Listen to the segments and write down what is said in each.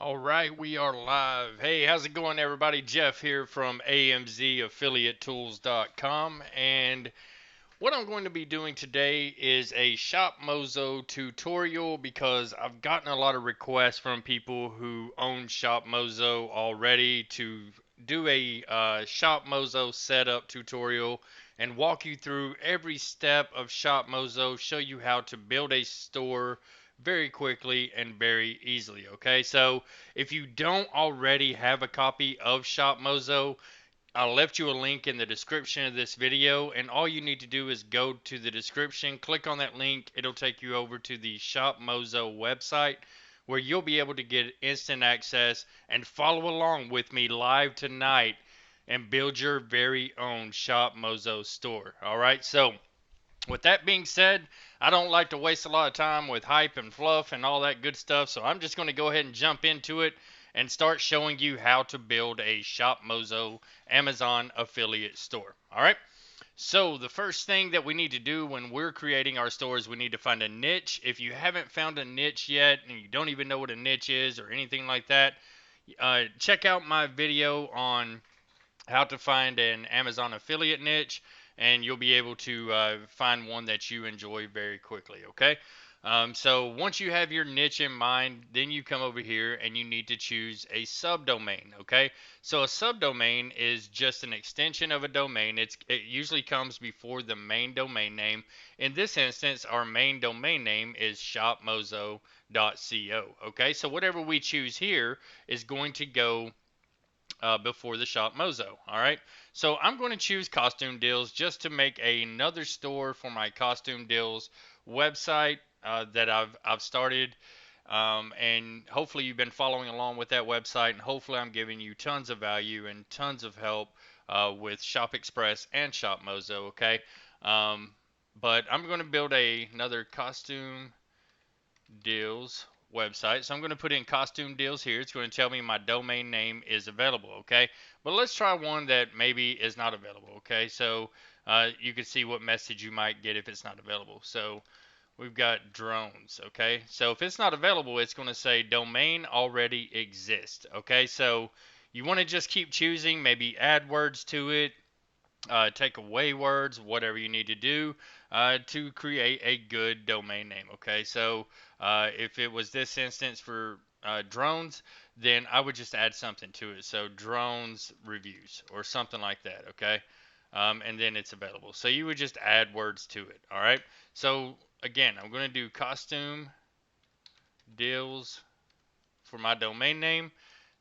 All right, we are live. Hey, how's it going, everybody? Jeff here from AMZAffiliateTools.com, and what I'm going to be doing today is a ShopMozo tutorial because I've gotten a lot of requests from people who own ShopMozo already to do a ShopMozo setup tutorial and walk you through every step of ShopMozo, show you how to build a store very quickly and very easily. Okay, so if you don't already have a copy of ShopMozo, I left you a link in the description of this video, and all you need to do is go to the description, click on that link. It'll take you over to the ShopMozo website where you'll be able to get instant access and follow along with me live tonight and build your very own ShopMozo store. All right, so with that being said, I don't like to waste a lot of time with hype and fluff and all that good stuff, so I'm just going to go ahead and jump into it and start showing you how to build a ShopMozo Amazon affiliate store. All right. So the first thing that we need to do when we're creating our stores, we need to find a niche. If you haven't found a niche yet and you don't even know what a niche is or anything like that, check out my video on how to find an Amazon affiliate niche, and you'll be able to find one that you enjoy very quickly. Okay. So once you have your niche in mind, then you come over here and you need to choose a subdomain. Okay. So a subdomain is just an extension of a domain. It usually comes before the main domain name. In this instance, our main domain name is shopmozo.co. Okay. So whatever we choose here is going to go before the ShopMozo. All right. So I'm going to choose Costume Deals just to make another store for my Costume Deals website that I've started. And hopefully you've been following along with that website, and hopefully I'm giving you tons of value and tons of help with ShopExpress and ShopMozo. Okay. Um, but I'm going to build another Costume Deals website. So I'm going to put in costume deals here. It's going to tell me my domain name is available. Okay. But let's try one that maybe is not available. Okay. So you can see what message you might get if it's not available. So we've got drones. Okay. So if it's not available, it's going to say domain already exists. Okay. So you want to just keep choosing, maybe add words to it, take away words, whatever you need to do to create a good domain name. Okay, so if it was this instance for drones, then I would just add something to it. So drones reviews or something like that. Okay, and then it's available. So you would just add words to it. All right. So again, I'm going to do costume deals for my domain name,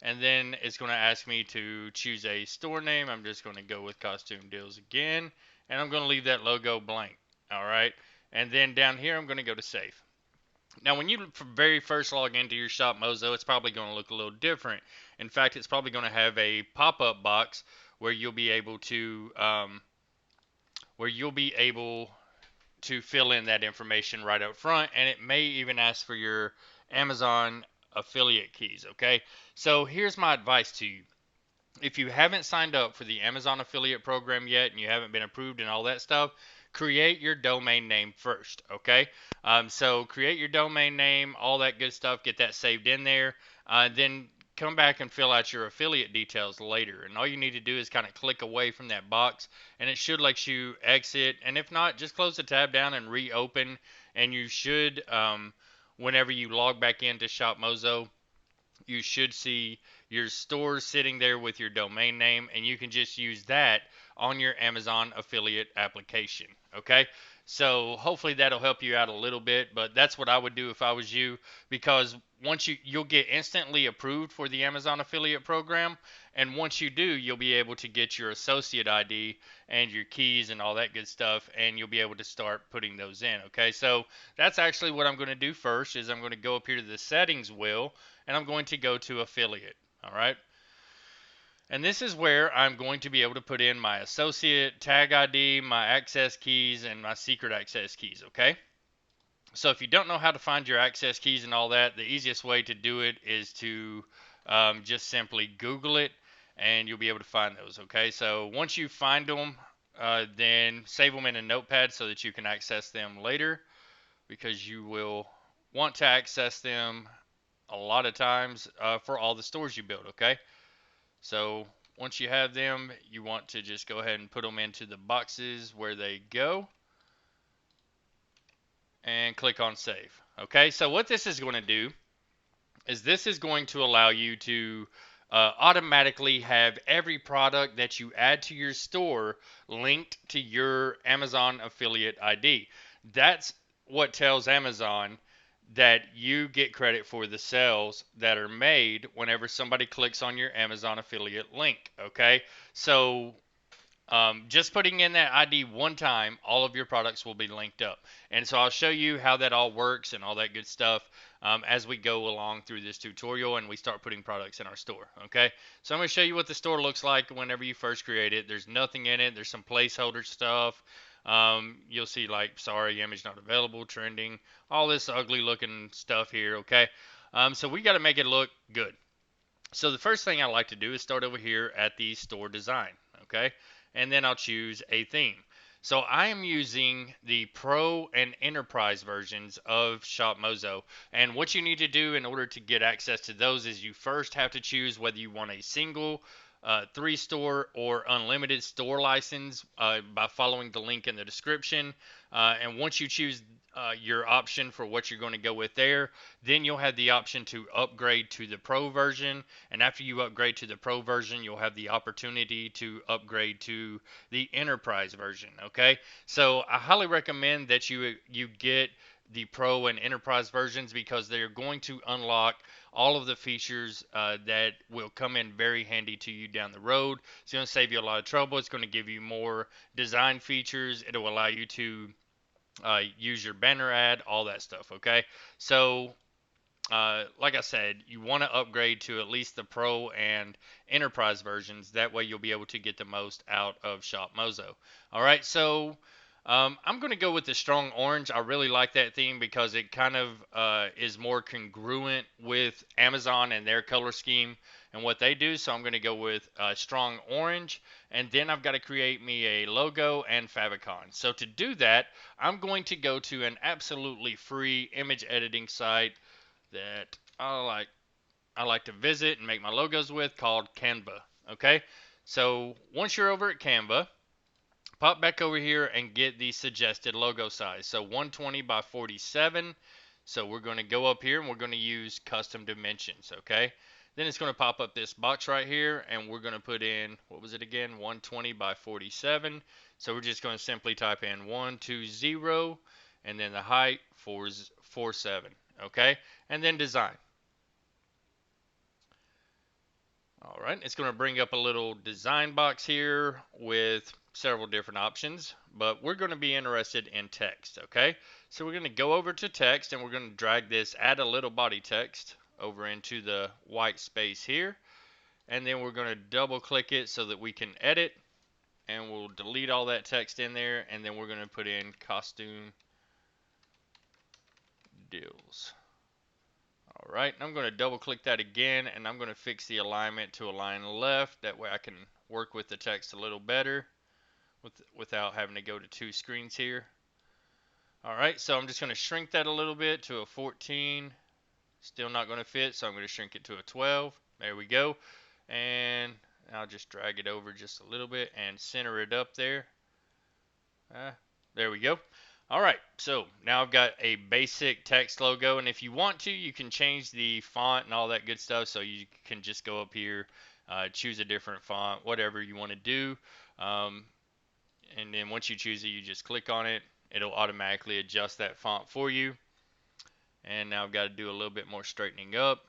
and then it's going to ask me to choose a store name. I'm just going to go with costume deals again, and I'm going to leave that logo blank. All right, and then down here I'm going to go to save. Now when you very first log into your ShopMozo, it's probably going to look a little different. In fact, it's probably going to have a pop-up box where you'll be able to fill in that information right up front, and it may even ask for your Amazon affiliate keys. Okay, so here's my advice to you. If you haven't signed up for the Amazon affiliate program yet and you haven't been approved and all that stuff, create your domain name first. Okay, so create your domain name, all that good stuff, get that saved in there, then come back and fill out your affiliate details later. And all you need to do is kind of click away from that box, and it should let you exit. And if not, just close the tab down and reopen, and you should, whenever you log back into ShopMozo, you should see your store sitting there with your domain name, and you can just use that on your Amazon affiliate application. Okay, so hopefully that'll help you out a little bit, but that's what I would do if I was you, because once you'll get instantly approved for the Amazon affiliate program, and once you do, you'll be able to get your associate ID and your keys and all that good stuff, and you'll be able to start putting those in. Okay, so that's actually what I'm going to do first. Is I'm going to go up here to the settings wheel, and I'm going to go to affiliate. All right, and this is where I'm going to be able to put in my associate tag ID, my access keys, and my secret access keys. Okay, so if you don't know how to find your access keys and all that, the easiest way to do it is to just simply Google it, and you'll be able to find those. Okay, so once you find them, then save them in a notepad so that you can access them later, because you will want to access them a lot of times for all the stores you build, okay? So once you have them, you want to just go ahead and put them into the boxes where they go and click on save. Okay, so what this is going to do is this is going to allow you to automatically have every product that you add to your store linked to your Amazon affiliate ID. That's what tells Amazon that you get credit for the sales that are made whenever somebody clicks on your Amazon affiliate link. Okay, so just putting in that ID one time, all of your products will be linked up. And so I'll show you how that all works and all that good stuff as we go along through this tutorial and we start putting products in our store. Okay, so I'm going to show you what the store looks like whenever you first create it. There's nothing in it. There's some placeholder stuff. You'll see like, sorry, image not available, trending, all this ugly looking stuff here. Okay, so we got to make it look good. So the first thing I like to do is start over here at the store design, okay? And then I'll choose a theme. So I am using the Pro and Enterprise versions of ShopMozo. And what you need to do in order to get access to those is you first have to choose whether you want a single 3-store or unlimited store license by following the link in the description. And once you choose your option for what you're going to go with there, then you'll have the option to upgrade to the Pro version. And after you upgrade to the Pro version, you'll have the opportunity to upgrade to the Enterprise version. Okay, so I highly recommend that you get the Pro and Enterprise versions because they're going to unlock all of the features that will come in very handy to you down the road. It's going to save you a lot of trouble. It's going to give you more design features. It'll allow you to use your banner ad, all that stuff. Okay, so like I said, you want to upgrade to at least the Pro and Enterprise versions. That way you'll be able to get the most out of ShopMozo. All right, so I'm going to go with the strong orange. I really like that theme because it kind of is more congruent with Amazon and their color scheme and what they do. So I'm going to go with strong orange. And then I've got to create me a logo and favicon. So to do that, I'm going to go to an absolutely free image editing site that I like to visit and make my logos with called Canva. Okay, so once you're over at Canva, pop back over here and get the suggested logo size. So 120 by 47. So we're going to go up here and we're going to use custom dimensions. Okay, then it's going to pop up this box right here and we're going to put in, what was it again, 120 by 47. So we're just going to simply type in 120 and then the height 447. Okay, and then design. All right, it's going to bring up a little design box here with several different options, but we're going to be interested in text. Okay, so we're going to go over to text and we're going to drag this, add a little body text over into the white space here, and then we're going to double click it so that we can edit, and we'll delete all that text in there, and then we're going to put in costume deals. All right, I'm going to double click that again and I'm going to fix the alignment to align left. That way I can work with the text a little better without having to go to 2 screens here. All right, so I'm just going to shrink that a little bit to a 14. Still not going to fit, so I'm going to shrink it to a 12. There we go. And I'll just drag it over just a little bit and center it up there. There we go. All right, so now I've got a basic text logo, and if you want to, you can change the font and all that good stuff. So you can just go up here, choose a different font, whatever you want to do. And then once you choose it, you just click on it. It'll automatically adjust that font for you. And now I've got to do a little bit more straightening up.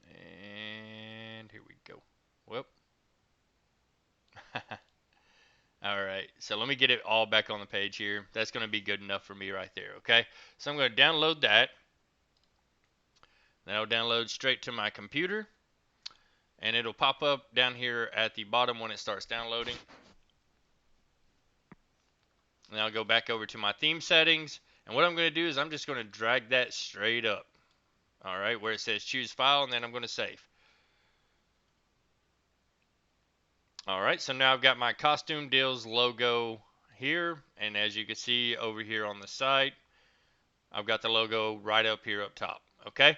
And here we go. Whoop. All right, so let me get it all back on the page here. That's going to be good enough for me right there, okay? So I'm going to download that. Then I'll download straight to my computer. And it'll pop up down here at the bottom when it starts downloading. And I'll go back over to my theme settings. And what I'm going to do is I'm just going to drag that straight up. All right, where it says choose file, and then I'm going to save. All right, so now I've got my costume deals logo here, and as you can see over here on the site, I've got the logo right up here up top. Okay,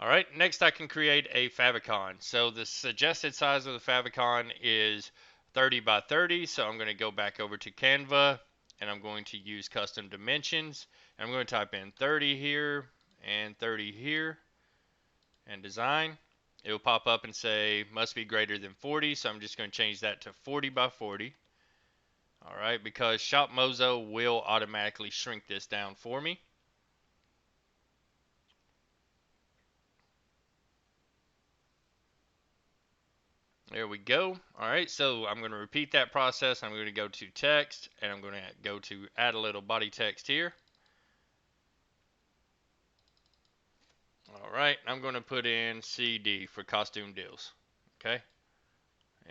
All right, next I can create a favicon. So the suggested size of the favicon is 30 by 30. So I'm going to go back over to Canva and I'm going to use custom dimensions. And I'm going to type in 30 here and 30 here and design. It will pop up and say must be greater than 40. So I'm just going to change that to 40 by 40. All right, because ShopMozo will automatically shrink this down for me. There we go. All right, so I'm going to repeat that process. I'm going to go to text and I'm going to go to add a little body text here. All right, I'm going to put in CD for costume deals. Okay,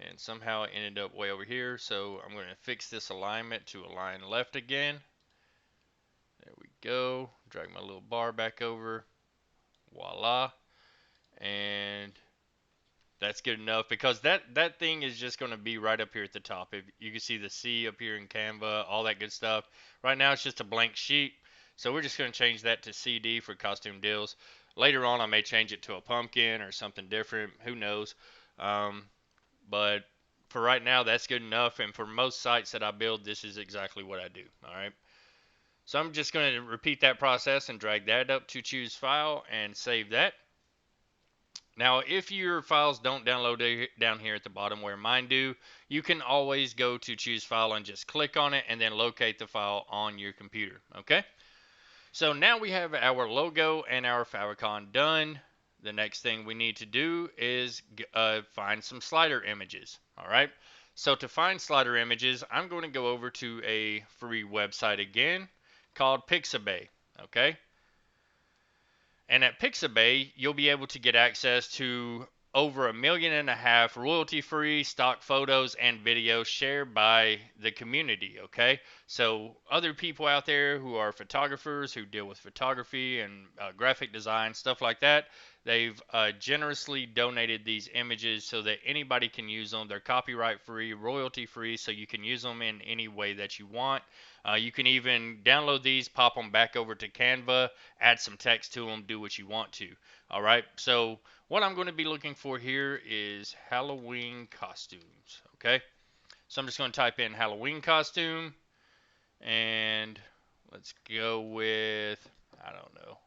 and somehow it ended up way over here, so I'm going to fix this alignment to align left again. There we go. Drag my little bar back over. Voila. And that's good enough because that thing is just going to be right up here at the top. If you can see the C up here in Canva, all that good stuff. Right now it's just a blank sheet, so we're just going to change that to CD for costume deals. Later on I may change it to a pumpkin or something different. Who knows? Um, but for right now that's good enough. And for most sites that I build, this is exactly what I do. All right. So I'm just going to repeat that process and drag that up to choose file and save that. Now, if your files don't download down here at the bottom where mine do, you can always go to choose file and just click on it and then locate the file on your computer. Okay? So now we have our logo and our favicon done. The next thing we need to do is find some slider images. All right? So to find slider images, I'm going to go over to a free website again called Pixabay. Okay? And at Pixabay, you'll be able to get access to over 1.5 million royalty-free stock photos and videos shared by the community, okay? So other people out there who are photographers, who deal with photography and graphic design, stuff like that, they've generously donated these images so that anybody can use them. They're copyright-free, royalty-free, so you can use them in any way that you want. You can even download these, pop them back over to Canva, add some text to them, do what you want to. All right, so what I'm going to be looking for here is Halloween costumes. Okay, so I'm just going to type in Halloween costume and let's go with, I don't know.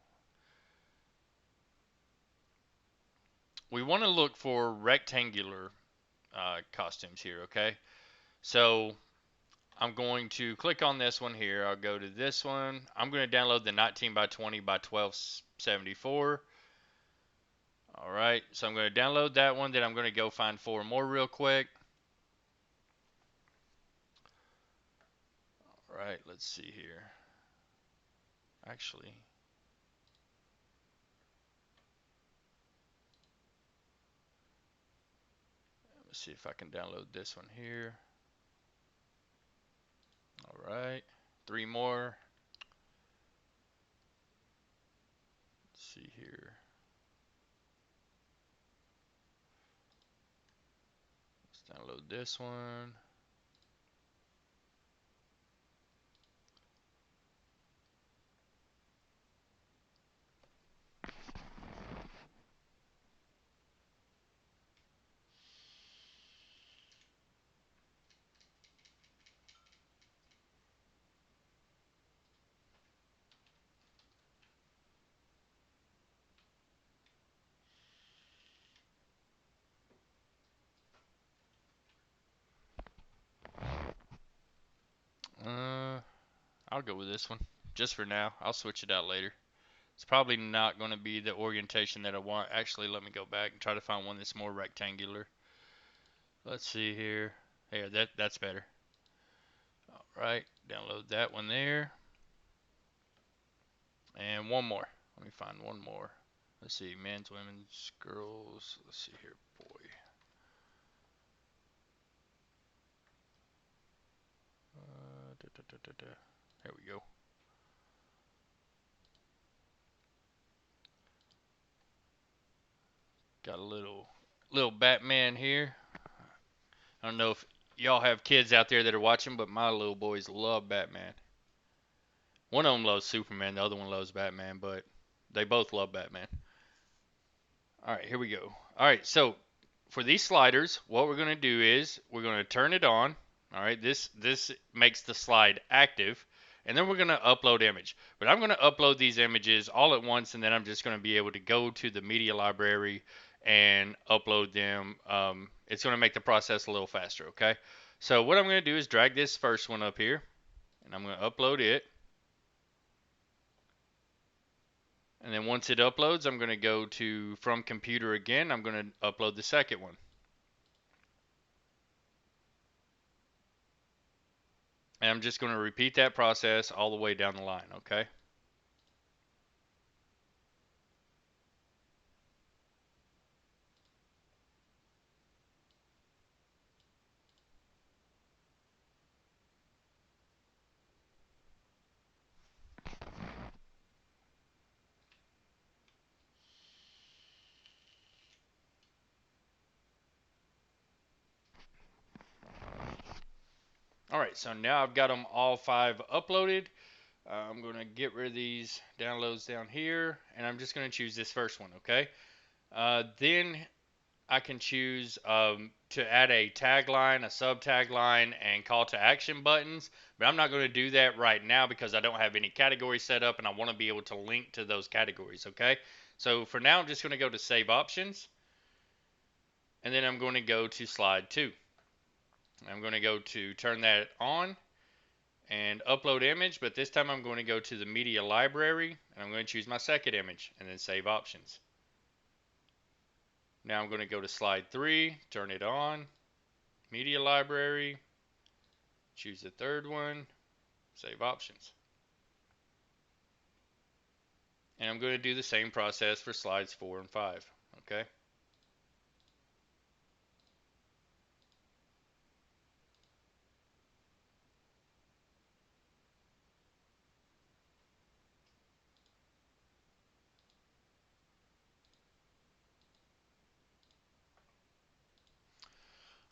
We want to look for rectangular costumes here. Okay, so I'm going to click on this one here. I'll go to this one. I'm going to download the 19 by 20 by 1274. All right, so I'm going to download that one. Then I'm going to go find 4 more real quick. All right, let's see here. Actually, let's see if I can download this one here. All right, 3 more. Let's see here. Let's download this one. Uh, I'll go with this one just for now. I'll switch it out later. It's probably not going to be the orientation that I want. Actually, let me go back and try to find one that's more rectangular. Let's see here. Yeah, that's better. All right, download that one there. And one more. Let me find one more. Let's see, men's, women's, girls. Let's see here, boy. There we go. Got a little Batman here. I don't know if y'all have kids out there that are watching, but my little boys love Batman. One of them loves Superman, the other one loves Batman, but they both love Batman. All right, here we go. All right, so for these sliders, what we're going to do is we're going to turn it on. All right, this makes the slide active, and then we're going to upload image. But I'm going to upload these images all at once, and then I'm just going to be able to go to the media library and upload them. It's going to make the process a little faster. Okay, so what I'm going to do is drag this first one up here, and I'm going to upload it. And then once it uploads, I'm going to go to from computer again. I'm going to upload the second one. And I'm just going to repeat that process all the way down the line, okay? All right, so now I've got them all 5 uploaded. I'm going to get rid of these downloads down here, and I'm just going to choose this first one, okay? Then I can choose to add a tagline, a sub tagline, and call to action buttons. But I'm not going to do that right now because I don't have any categories set up, and I want to be able to link to those categories, okay? So for now, I'm just going to go to Save Options, and then I'm going to go to Slide 2. I'm going to go to turn that on and upload image, but this time I'm going to go to the media library, and I'm going to choose my second image and then Save Options. Now I'm going to go to Slide 3, turn it on, media library, choose the third one, Save Options. And I'm going to do the same process for slides 4 and 5, okay?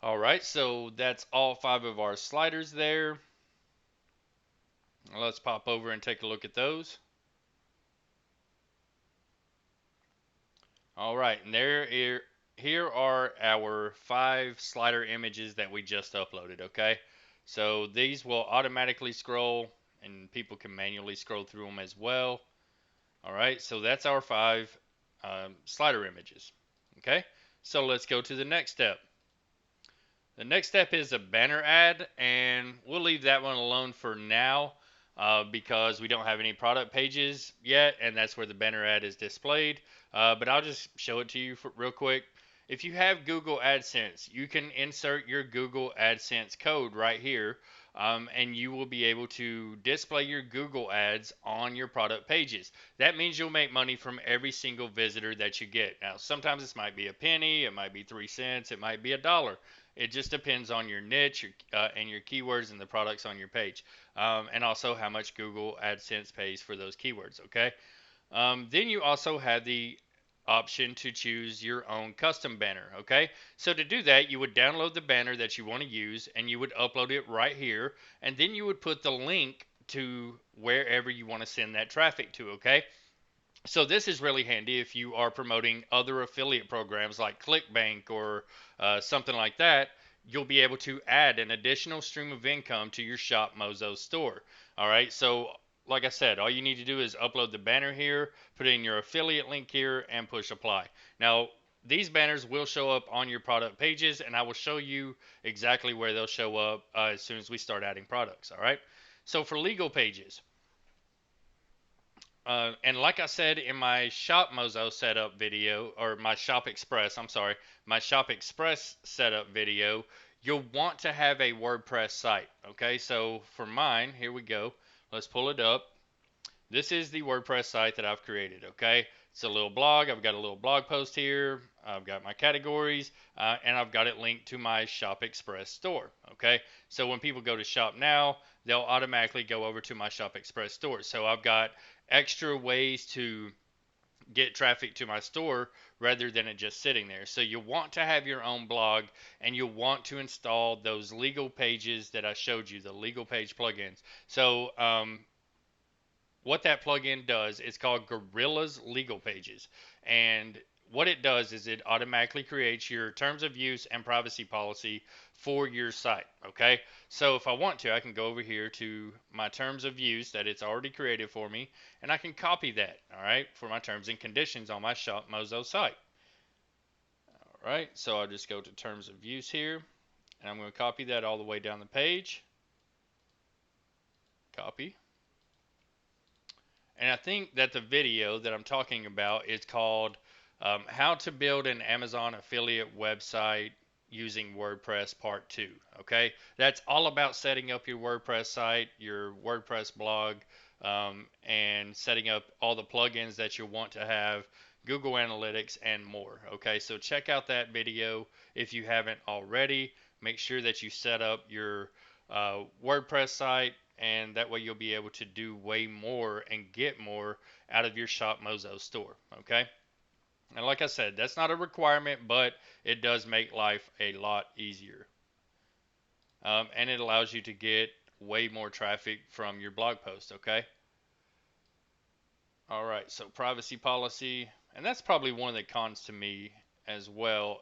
All right, so that's all 5 of our sliders there. Let's pop over and take a look at those. All right, and here are our 5 slider images that we just uploaded, okay? So these will automatically scroll, and people can manually scroll through them as well. All right, so that's our 5 slider images, okay? So let's go to the next step. The next step is a banner ad, and we'll leave that one alone for now because we don't have any product pages yet, and that's where the banner ad is displayed. But I'll just show it to you real quick. If you have Google AdSense, you can insert your Google AdSense code right here, and you will be able to display your Google ads on your product pages. That means you'll make money from every single visitor that you get. Now, sometimes this might be a penny, it might be 3 cents, it might be $1. It just depends on your niche and your keywords and the products on your page, and also how much Google AdSense pays for those keywords. Okay. Then you also have the option to choose your own custom banner. Okay. So to do that, you would download the banner that you want to use, and you would upload it right here, and then you would put the link to wherever you want to send that traffic to. Okay. So this is really handy if you are promoting other affiliate programs like ClickBank or something like that. You'll be able to add an additional stream of income to your ShopMozo store. All right, so like I said, all you need to do is upload the banner here, put in your affiliate link here, and push apply. Now, these banners will show up on your product pages, and I will show you exactly where they'll show up as soon as we start adding products. All right, so for legal pages, and like I said in my ShopMozo setup video, or my ShopExpress, I'm sorry, my ShopExpress setup video, you'll want to have a WordPress site. Okay, so for mine, here we go. Let's pull it up. This is the WordPress site that I've created. Okay, it's a little blog. I've got a little blog post here. I've got my categories, and I've got it linked to my ShopExpress store. Okay, so when people go to shop now, they'll automatically go over to my ShopExpress store. So I've got extra ways to get traffic to my store rather than it just sitting there. So you want to have your own blog, and you want to install those legal pages that I showed you, the legal page plugins. So what that plugin does is called Gorilla's Legal Pages. And what it does is it automatically creates your terms of use and privacy policy for your site. Okay, so if I want to, I can go over here to my terms of use that it's already created for me, and I can copy that, all right, for my terms and conditions on my ShopMozo site. All right, so I'll just go to terms of use here, and I'm going to copy that all the way down the page. Copy. And I think that the video that I'm talking about is called How to Build an Amazon Affiliate Website Using WordPress Part 2. Okay, that's all about setting up your WordPress site, your WordPress blog, and setting up all the plugins that you want to have, Google Analytics, and more. Okay, so check out that video if you haven't already. Make sure that you set up your WordPress site, and that way you'll be able to do way more and get more out of your ShopMozo store. Okay, and like I said, that's not a requirement, but it does make life a lot easier, and it allows you to get way more traffic from your blog post. Okay, all right, so privacy policy, and that's probably one of the cons to me as well,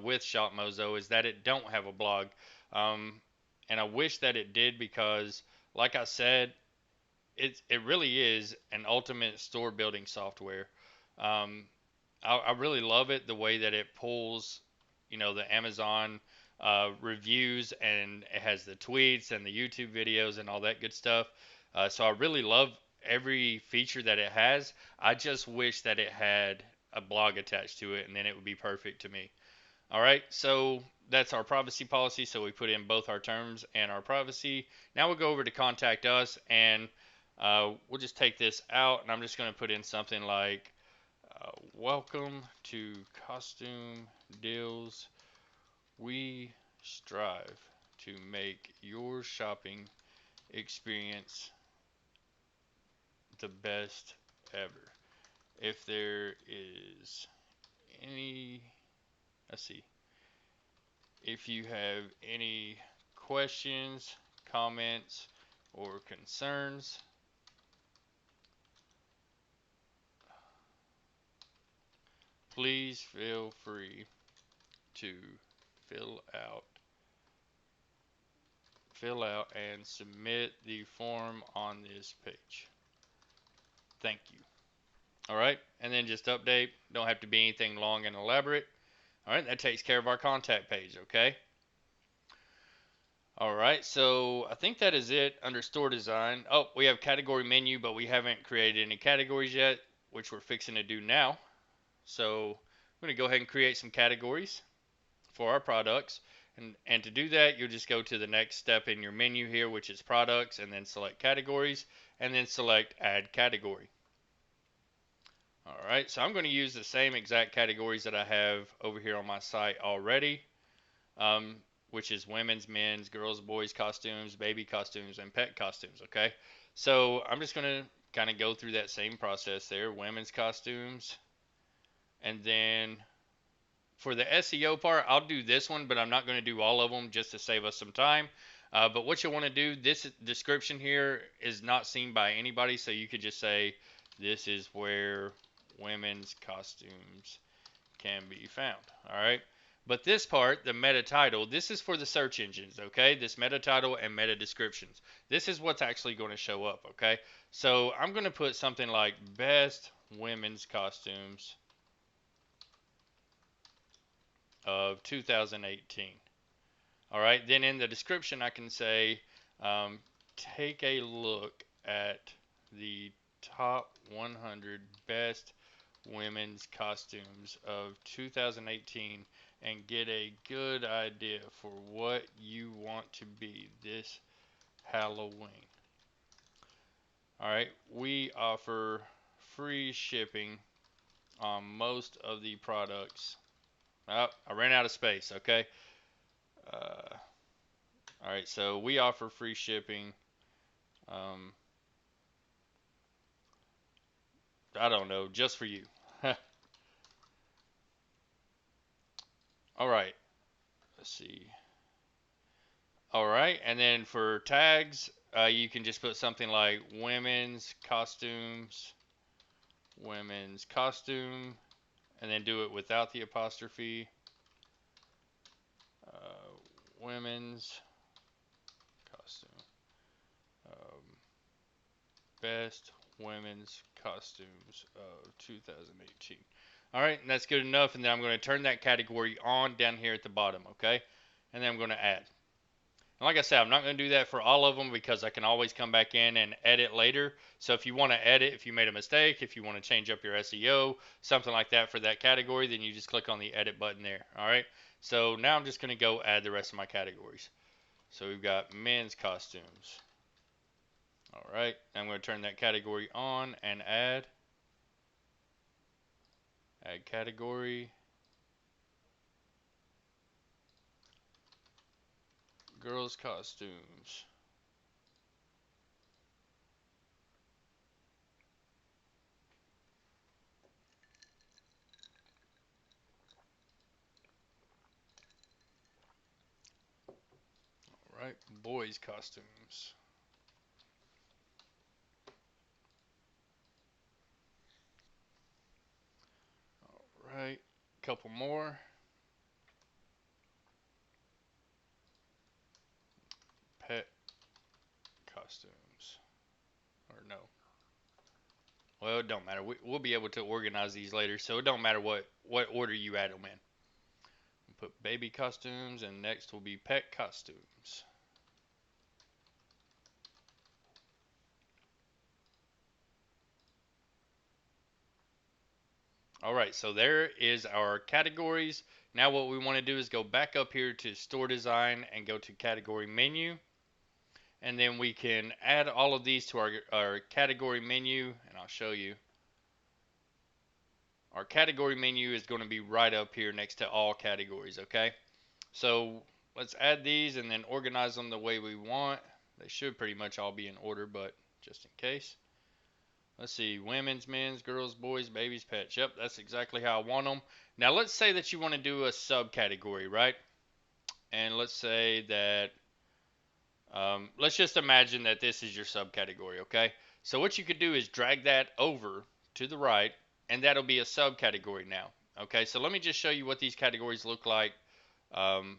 with ShopMozo, is that it don't have a blog, um, and I wish that it did, because like I said, it really is an ultimate store building software. Um, I really love it, the way that it pulls, the Amazon reviews, and it has the tweets and the YouTube videos and all that good stuff. So I really love every feature that it has. I just wish that it had a blog attached to it, and then it would be perfect to me. All right, so that's our privacy policy. So we put in both our terms and our privacy. Now we'll go over to contact us, and we'll just take this out, and I'm just going to put in something like, welcome to Costume Deals. We strive to make your shopping experience the best ever. If there is any, let's see, if you have any questions, comments, or concerns, please feel free to fill out and submit the form on this page. Thank you. All right, and then just update. Don't have to be anything long and elaborate. All right, that takes care of our contact page. Okay. All right, so I think that is it under store design. Oh, we have category menu, but we haven't created any categories yet, which we're fixing to do now. So I'm going to go ahead and create some categories for our products. And to do that, you'll just go to the next step in your menu here, which is products, and then select categories, and then select add category. All right, so I'm going to use the same exact categories that I have over here on my site already, which is women's, men's, girls, boys costumes, baby costumes, and pet costumes. Okay, so I'm just going to kind of go through that same process there, women's costumes, and then for the SEO part, I'll do this one, but I'm not going to do all of them just to save us some time. But what you want to do, this description here is not seen by anybody, so you could just say this is where women's costumes can be found. All right. But this part, the meta title, this is for the search engines, okay? This meta title and meta descriptions. This is what's actually going to show up, okay? So I'm going to put something like best women's costumes of 2018. All right, then in the description I can say, take a look at the top 100 best women's costumes of 2018 and get a good idea for what you want to be this Halloween. All right, we offer free shipping on most of the products. Oh, I ran out of space, okay? All right, so we offer free shipping. I don't know, just for you. All right, let's see. All right, and then for tags, you can just put something like women's costumes, women's costume, and then do it without the apostrophe. Women's costume. Um, Best women's costumes of 2018. All right, and that's good enough. And then I'm going to turn that category on down here at the bottom, okay? And then I'm going to add. And like I said, I'm not going to do that for all of them because I can always come back in and edit later. So if you want to edit, if you made a mistake, if you want to change up your SEO, something like that for that category, then you just click on the edit button there. All right. So now I'm just going to go add the rest of my categories. So we've got men's costumes. All right. I'm going to turn that category on and add category, girls costumes. All right. Boys costumes. All right. Couple more. Pet costumes. Or no. Well, it don't matter. We'll be able to organize these later, so it don't matter what order you add them in. We'll put baby costumes, and next will be pet costumes. All right, so there is our categories. Now what we want to do is go back up here to store design and go to category menu. And then we can add all of these to our category menu, and I'll show you. Our category menu is going to be right up here next to all categories, okay? So let's add these and then organize them the way we want. They should pretty much all be in order, but just in case. Let's see, women's, men's, girls, boys, babies, pets. Yep, that's exactly how I want them. Now let's say that you want to do a subcategory, right? And let's say that, let's just imagine that this is your subcategory, okay? So what you could do is drag that over to the right, and that'll be a subcategory now. Okay, so let me just show you what these categories look like um,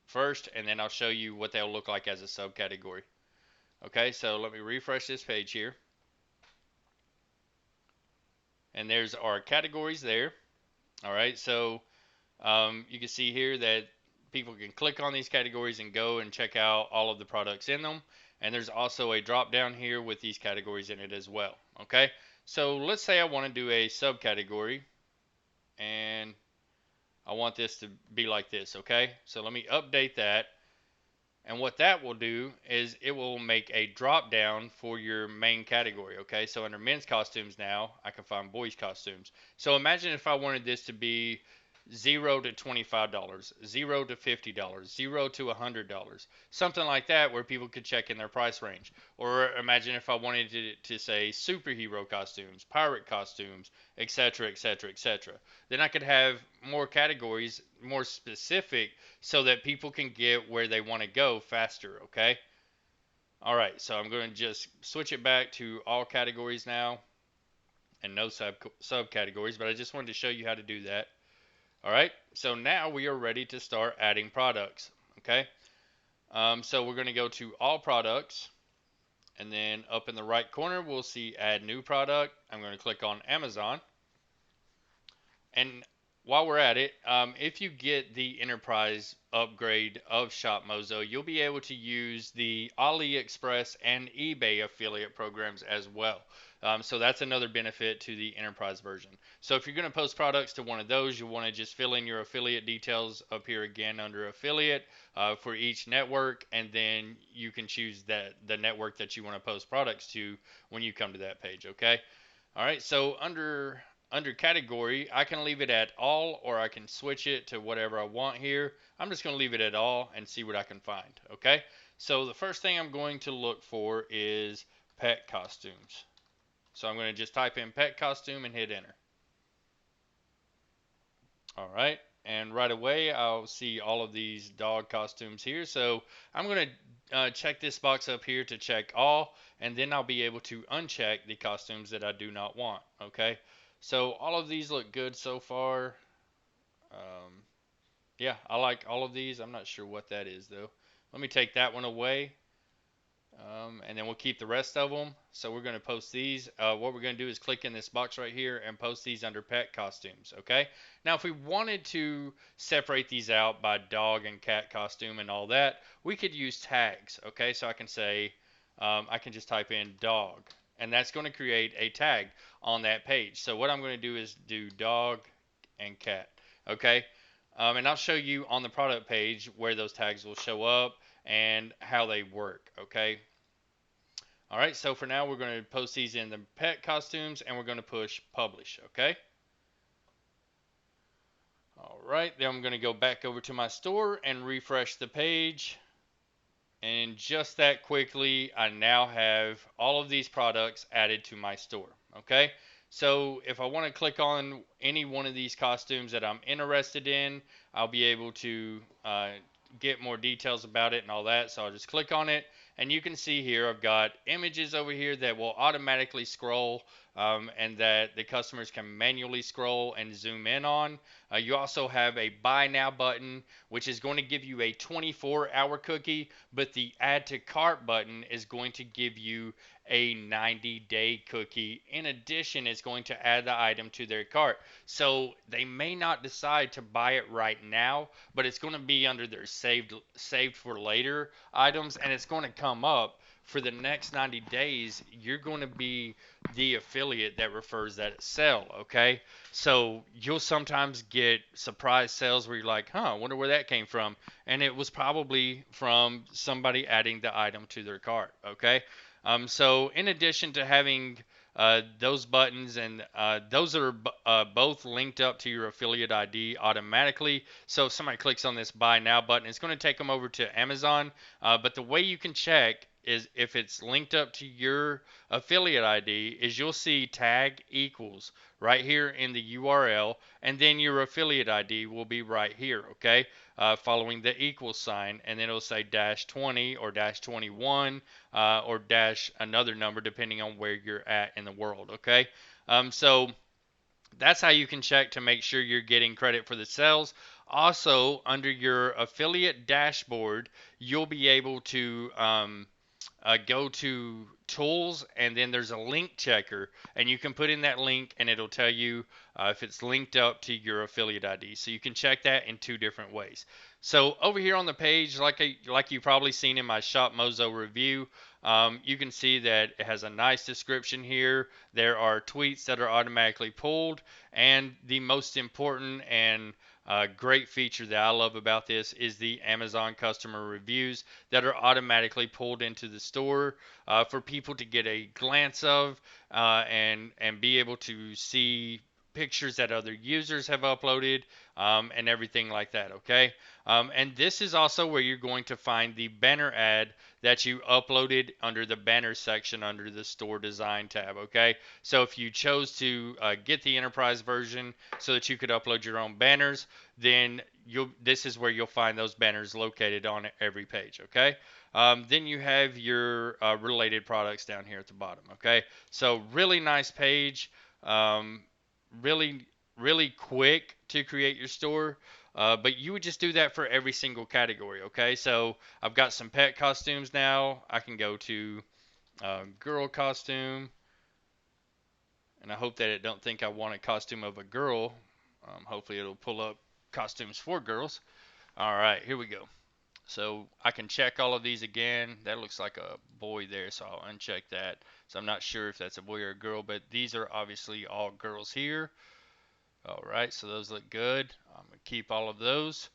first, and then I'll show you what they'll look like as a subcategory. Okay, so let me refresh this page here. And there's our categories there. All right, so you can see here that people can click on these categories and go and check out all of the products in them. And there's also a drop down here with these categories in it as well. Okay, so let's say I want to do a subcategory and I want this to be like this. Okay, so let me update that. And what that will do is it will make a drop down for your main category. Okay, so under men's costumes now, I can find boys costumes. So imagine if I wanted this to be $0 to $25, $0 to $50, $0 to $100, something like that, where people could check in their price range. Or imagine if I wanted to say superhero costumes, pirate costumes, etc., etc., etc. Then I could have more categories, more specific, so that people can get where they want to go faster. Okay. All right, so I'm going to just switch it back to all categories now and no subcategories, but I just wanted to show you how to do that. All right, so now we are ready to start adding products. Okay, so we're going to go to all products, and then up in the right corner we'll see add new product. I'm going to click on Amazon, and while we're at it, if you get the enterprise upgrade of ShopMozo, you'll be able to use the AliExpress and eBay affiliate programs as well. So that's another benefit to the enterprise version. So if you're going to post products to one of those, you'll want to just fill in your affiliate details up here again under affiliate for each network, and then you can choose the network that you want to post products to when you come to that page. Okay. All right. So under category, I can leave it at all, or I can switch it to whatever I want here. I'm just going to leave it at all and see what I can find. Okay, so the first thing I'm going to look for is pet costumes. So I'm going to just type in pet costume and hit enter. All right, and right away I'll see all of these dog costumes here. So I'm going to check this box up here to check all, and then I'll be able to uncheck the costumes that I do not want. Okay, So all of these look good so far. Um, yeah, I like all of these. I'm not sure what that is though. Let me take that one away. And then we'll keep the rest of them. So we're going to post these. What we're going to do is click in this box right here and post these under pet costumes. Okay. Now, if we wanted to separate these out by dog and cat costume and all that, we could use tags. Okay. So I can say, I can just type in dog, and that's going to create a tag on that page. So what I'm going to do is do dog and cat. Okay. And I'll show you on the product page where those tags will show up and how they work. Okay. All right, so for now, we're going to post these in the pet costumes, and we're going to push publish, okay? All right, then I'm going to go back over to my store and refresh the page. And just that quickly, I now have all of these products added to my store, okay? So if I want to click on any one of these costumes that I'm interested in, I'll be able to get more details about it and all that. So I'll just click on it, and you can see here I've got images over here that will automatically scroll, and that the customers can manually scroll and zoom in on. You also have a buy now button, which is going to give you a 24-hour cookie, but the add to cart button is going to give you a 90-day cookie. In addition, it's going to add the item to their cart. So they may not decide to buy it right now, but it's going to be under their saved for later items, and it's going to come up for the next 90 days. You're going to be the affiliate that refers that sale, okay? So you'll sometimes get surprise sales where you're like, huh, I wonder where that came from. And it was probably from somebody adding the item to their cart, okay? So in addition to having those buttons, and those are both linked up to your affiliate ID automatically. So if somebody clicks on this buy now button, it's going to take them over to Amazon. But the way you can check is if it's linked up to your affiliate ID is you'll see tag equals right here in the URL, and then your affiliate ID will be right here, okay? Following the equal sign, and then it'll say dash 20 or dash 21 or dash another number depending on where you're at in the world, okay? So that's how you can check to make sure you're getting credit for the sales. Also, under your affiliate dashboard, you'll be able to go to tools, and then there's a link checker, and you can put in that link and it'll tell you if it's linked up to your affiliate ID. So you can check that in two different ways. So over here on the page, like you've probably seen in my ShopMozo review, you can see that it has a nice description here. There are tweets that are automatically pulled, and the most important and great feature that I love about this is the Amazon customer reviews that are automatically pulled into the store for people to get a glance of, and be able to see pictures that other users have uploaded, and everything like that, okay? And this is also where you're going to find the banner ad that you uploaded under the banner section under the store design tab, okay? So if you chose to get the enterprise version so that you could upload your own banners, then this is where you'll find those banners located on every page, okay? Then you have your related products down here at the bottom, okay? So really nice page, really, really quick to create your store. But you would just do that for every single category, okay? So I've got some pet costumes now. I can go to girl costume, and I hope that it don't think I want a costume of a girl. Hopefully it'll pull up costumes for girls. All right, here we go. So I can check all of these again. That looks like a boy there, so I'll uncheck that. So I'm not sure if that's a boy or a girl, but these are obviously all girls here. All right, so those look good. I'm gonna keep all of those.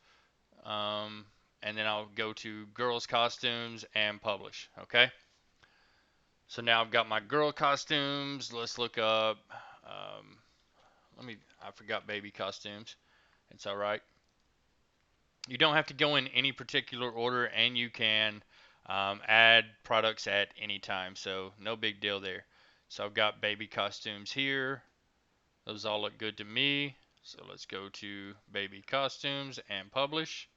And then I'll go to girls costumes and publish, okay? So now I've got my girl costumes. Let's look up, um, I forgot baby costumes. It's all right. You don't have to go in any particular order, and you can add products at any time, so no big deal there. So I've got baby costumes here. Those all look good to me. So let's go to baby costumes and publish.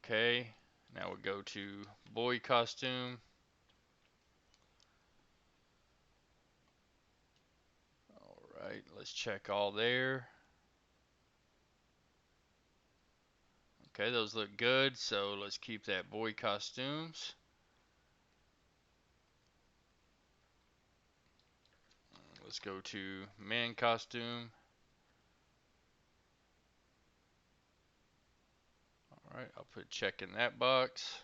Okay, now we'll go to boy costume. Alright, let's check all there. Okay, those look good, so let's keep that boy costumes. Let's go to man costume. Alright, I'll put check in that box.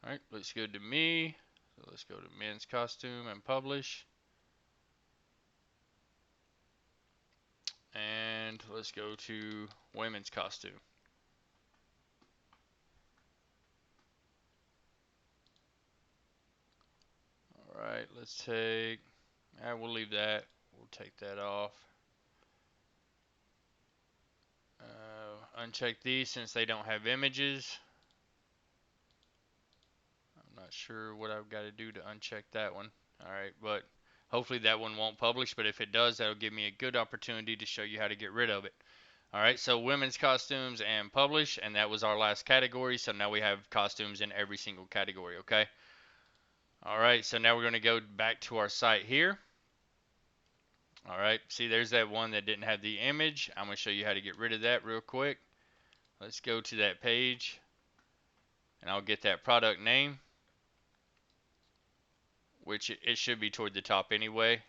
Alright, looks good to me. So let's go to men's costume and publish. And let's go to women's costume. Alright, let's take, we'll leave that. We'll take that off. Uncheck these since they don't have images. I'm not sure what I've got to do to uncheck that one. Alright, but hopefully that one won't publish, but if it does, that'll give me a good opportunity to show you how to get rid of it. Alright, so women's costumes and publish, and that was our last category, so now we have costumes in every single category, okay? Alright, so now we're going to go back to our site here. Alright, see there's that one that didn't have the image. I'm going to show you how to get rid of that real quick. Let's go to that page, and I'll get that product name, which it should be toward the top anyway,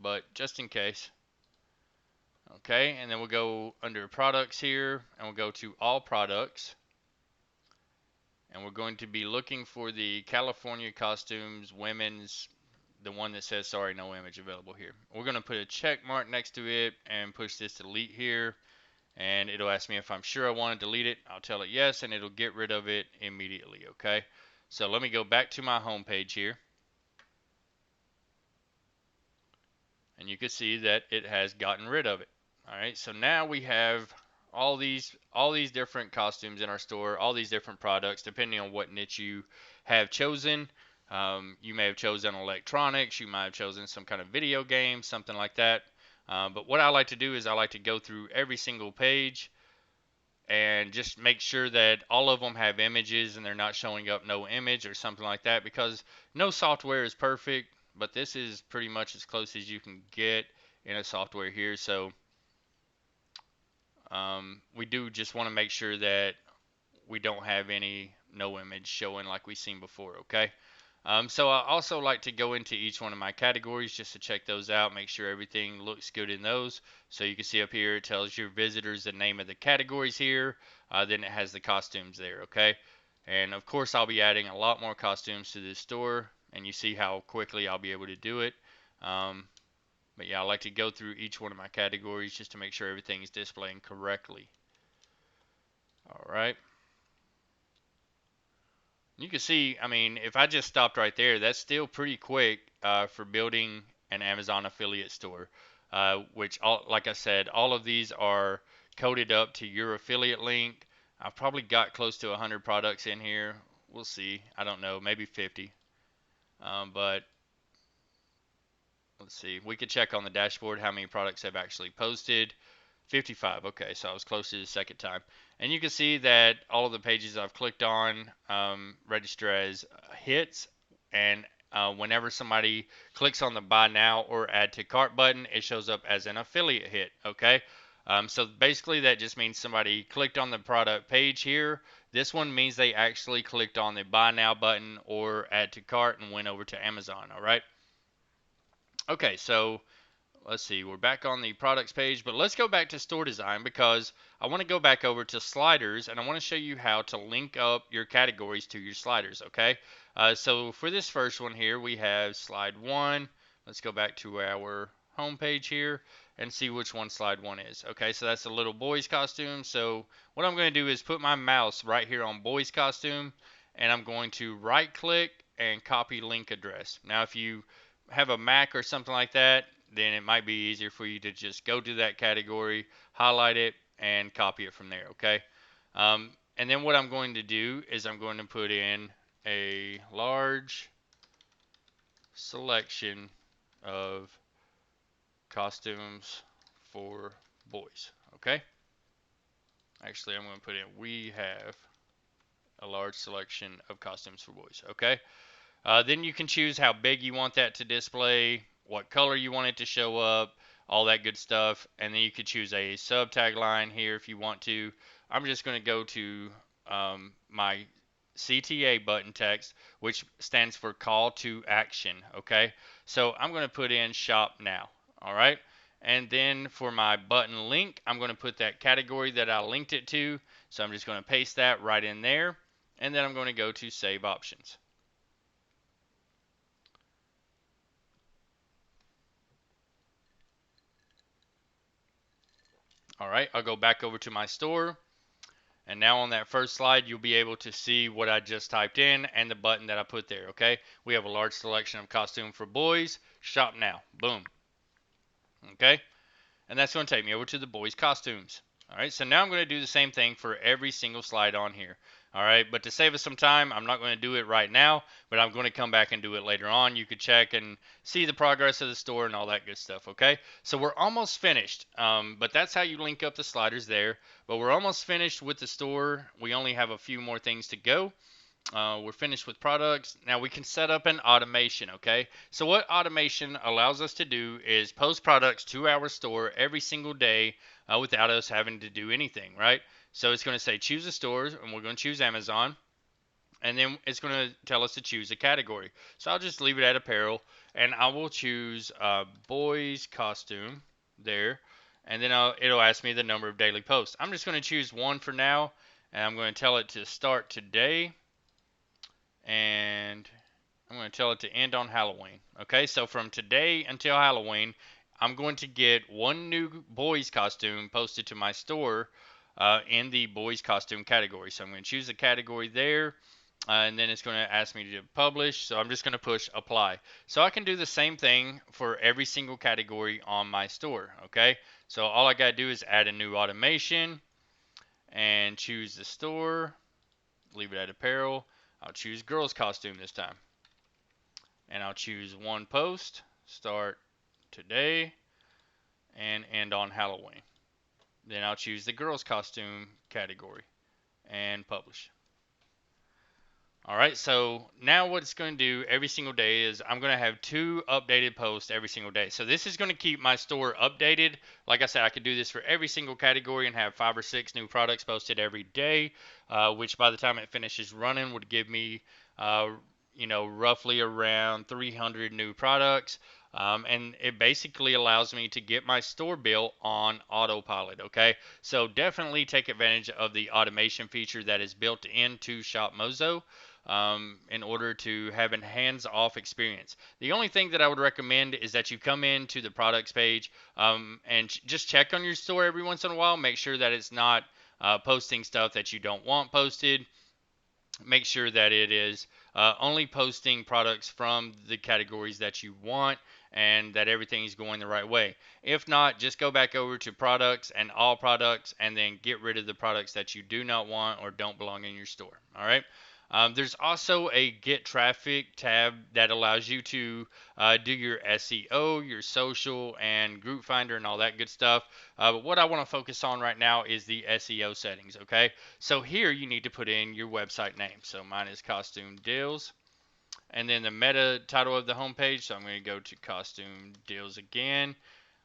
but just in case. Okay, and then we'll go under products here, and we'll go to all products. And we're going to be looking for the California Costumes Women's, the one that says sorry, no image available here. We're going to put a check mark next to it and push this delete here. And it'll ask me if I'm sure I want to delete it. I'll tell it yes, and it'll get rid of it immediately, okay? So let me go back to my home page here. And you can see that it has gotten rid of it. Alright, so now we have all these different costumes in our store, all these different products, depending on what niche you have chosen. You may have chosen electronics, you might have chosen some kind of video game, something like that. But what I like to do is I like to go through every single page and just make sure that all of them have images and they're not showing up no image or something like that, because no software is perfect, but this is pretty much as close as you can get in a software here. So we do just want to make sure that we don't have any no image showing like we've seen before, okay? So I also like to go into each one of my categories just to check those out, make sure everything looks good in those. So you can see up here it tells your visitors the name of the categories here, then it has the costumes there, okay? And of course I'll be adding a lot more costumes to this store, and you see how quickly I'll be able to do it. But yeah, I like to go through each one of my categories just to make sure everything is displaying correctly. Alright. You can see, I mean, if I just stopped right there, that's still pretty quick for building an Amazon affiliate store. Which, like I said, all of these are coded up to your affiliate link. I've probably got close to 100 products in here. We'll see. I don't know, maybe 50. But let's see. We could check on the dashboard how many products have actually posted. 55. Okay, so I was close to the second time. And you can see that all of the pages I've clicked on register as hits. And whenever somebody clicks on the buy now or add to cart button, it shows up as an affiliate hit. Okay. So basically that just means somebody clicked on the product page here. This one means they actually clicked on the buy now button or add to cart and went over to Amazon. All right. Okay, so let's see, we're back on the products page, but let's go back to store design because I want to go back over to sliders and I want to show you how to link up your categories to your sliders, okay? So for this first one here, we have slide 1. Let's go back to our home page here and see which one slide 1 is. Okay, so that's a little boy's costume. So what I'm going to do is put my mouse right here on boy's costume, and I'm going to right click and copy link address. Now if you have a Mac or something like that, then it might be easier for you to just go to that category, highlight it, and copy it from there, okay? And then what I'm going to do is I'm going to put in a large selection of costumes for boys, okay? Actually, I'm going to put in we have a large selection of costumes for boys, okay? Then you can choose how big you want that to display, what color you want it to show up, all that good stuff. And then you could choose a sub tagline here if you want to. I'm just going to go to my CTA button text, which stands for call to action. Okay, so I'm going to put in shop now. All right, and then for my button link, I'm going to put that category that I linked it to. So I'm just going to paste that right in there, and then I'm going to go to save options. All right, I'll go back over to my store. And now on that first slide, you'll be able to see what I just typed in and the button that I put there, okay? We have a large selection of costume for boys. Shop now. Boom. Okay? And that's going to take me over to the boys costumes. All right, so now I'm going to do the same thing for every single slide on here. All right, but to save us some time, I'm not going to do it right now, but I'm going to come back and do it later on. You could check and see the progress of the store and all that good stuff, okay? So we're almost finished, but that's how you link up the sliders there. But we're almost finished with the store. We only have a few more things to go. We're finished with products. Now we can set up an automation, okay? So what automation allows us to do is post products to our store every single day without us having to do anything, right? So it's going to say choose a store, and we're going to choose Amazon, and then it's going to tell us to choose a category. So I'll just leave it at apparel, and I will choose boys costume there, and then it'll ask me the number of daily posts. I'm just going to choose one for now, and I'm going to tell it to start today, and I'm going to tell it to end on Halloween. Okay, so from today until Halloween, I'm going to get one new boys costume posted to my store in the boys costume category. So I'm going to choose the category there, and then it's going to ask me to publish. So I'm just going to push apply. So I can do the same thing for every single category on my store. Okay, so all I got to do is add a new automation and choose the store, leave it at apparel. I'll choose girls costume this time, and I'll choose one post, start today, and end on Halloween. Then I'll choose the girls costume category and publish. All right, so now what it's going to do every single day is I'm going to have 2 updated posts every single day. So this is going to keep my store updated. Like I said, I could do this for every single category and have 5 or 6 new products posted every day, which by the time it finishes running would give me, roughly around 300 new products. And it basically allows me to get my store built on autopilot. Okay, so definitely take advantage of the automation feature that is built into ShopMozo in order to have a hands-off experience. The only thing that I would recommend is that you come into the products page and just check on your store every once in a while. Make sure that it's not posting stuff that you don't want posted. Make sure that it is only posting products from the categories that you want and that everything is going the right way. If not, just go back over to products and all products and then get rid of the products that you do not want or don't belong in your store. All right. There's also a get traffic tab that allows you to do your SEO, your social, and group finder, and all that good stuff. But what I want to focus on right now is the SEO settings. Okay, so here you need to put in your website name. So mine is Costume Deals, and then the meta title of the homepage. So I'm going to go to Costume Deals again,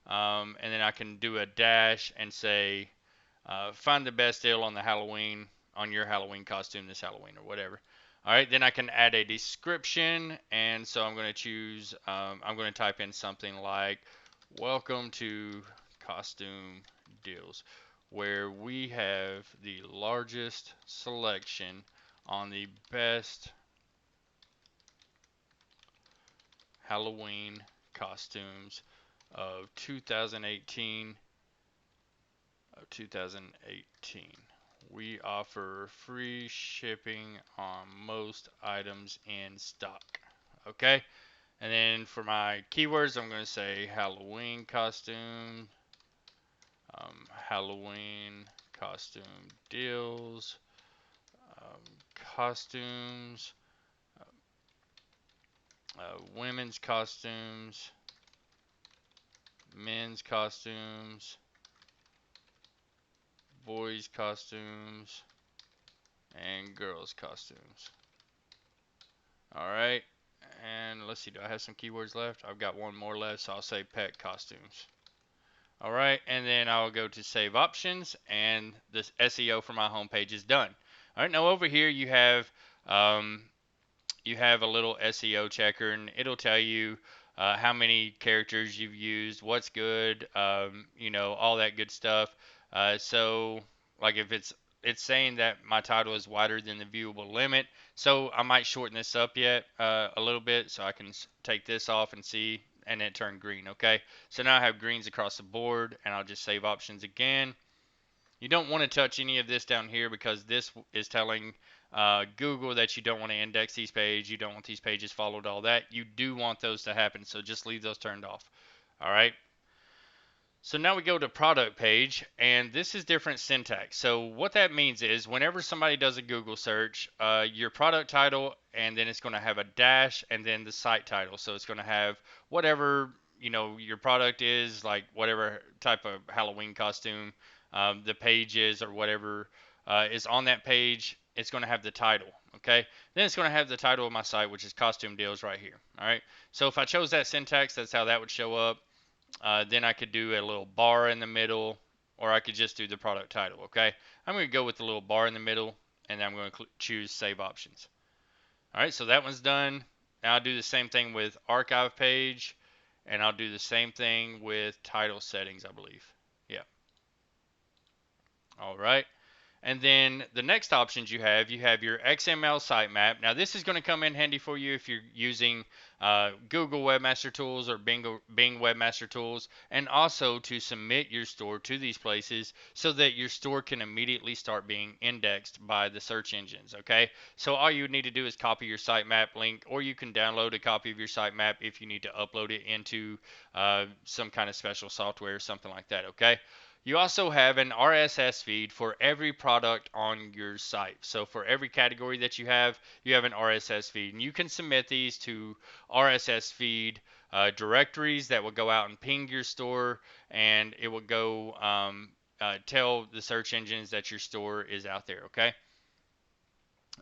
and then I can do a dash and say find the best deal on the Halloween on your Halloween costume this Halloween or whatever. All right, then I can add a description, and so I'm going to choose. I'm going to type in something like "Welcome to Costume Deals," where we have the largest selection on the best Halloween costumes of 2018. We offer free shipping on most items in stock. Okay, and then for my keywords, I'm going to say Halloween costume, Halloween costume deals, um, costumes, women's costumes, men's costumes, boys costumes, and girls costumes. All right. And let's see, do I have some keywords left? I've got one more left, so I'll say pet costumes. All right, and then I'll go to save options, and this SEO for my homepage is done. All right, now over here um, you have a little SEO checker, and it'll tell you how many characters you've used, what's good, all that good stuff. So, like if it's saying that my title is wider than the viewable limit, so I might shorten this up yet a little bit, so I can take this off and see, and it turned green. Okay, so now I have greens across the board, and I'll just save options again. You don't want to touch any of this down here because this is telling Google that you don't want to index these pages, you don't want these pages followed, all that. You do want those to happen, so just leave those turned off. All right. So now we go to product page, and this is different syntax. So what that means is whenever somebody does a Google search, your product title, and then it's going to have a dash, and then the site title. So it's going to have whatever your product is, like whatever type of Halloween costume the page is, or whatever is on that page. It's going to have the title. Okay. Then it's going to have the title of my site, which is costume deals right here. All right. So if I chose that syntax, that's how that would show up. Then I could do a little bar in the middle, or I could just do the product title. Okay, I'm going to go with the little bar in the middle, and I'm going to choose save options. All right, so that one's done. Now I'll do the same thing with archive page, and I'll do the same thing with title settings, I believe. Yeah. All right. And then the next options you have your XML sitemap. Now this is going to come in handy for you if you're using Google Webmaster Tools or Bing Webmaster Tools, and also to submit your store to these places so that your store can immediately start being indexed by the search engines. Okay, so all you need to do is copy your sitemap link, or you can download a copy of your sitemap if you need to upload it into some kind of special software or something like that. Okay. You also have an RSS feed for every product on your site. So for every category that you have an RSS feed. And you can submit these to RSS feed directories that will go out and ping your store, and it will go tell the search engines that your store is out there, okay?